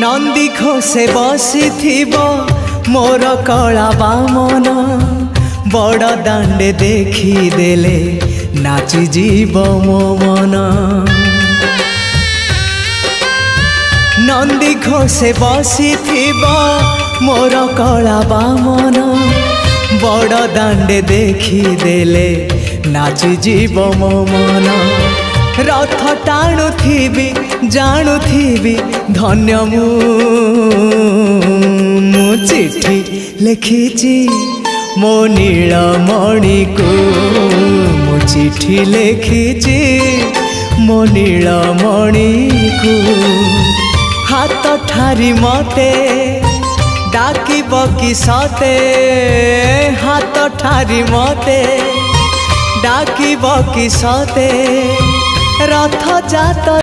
नंदी घोषे बसी मोर कला बामन बड़ दांडे देखी देले नाची जीव मो मन। नंदी घोषे बसी मोर कला बामन बड़ दांडे देखी देले नाची जीव मो मन। रथ टाणुथिबी जाणुथिबी धन्य मु चिट्ठी लिखिची मो नीलमणि को मु चिट्ठी लिखिची मो नीलमणि को। हाथ ठारी मते डाकिब कि सते हाथ ठारी मते डाकिब कि सते रथ जात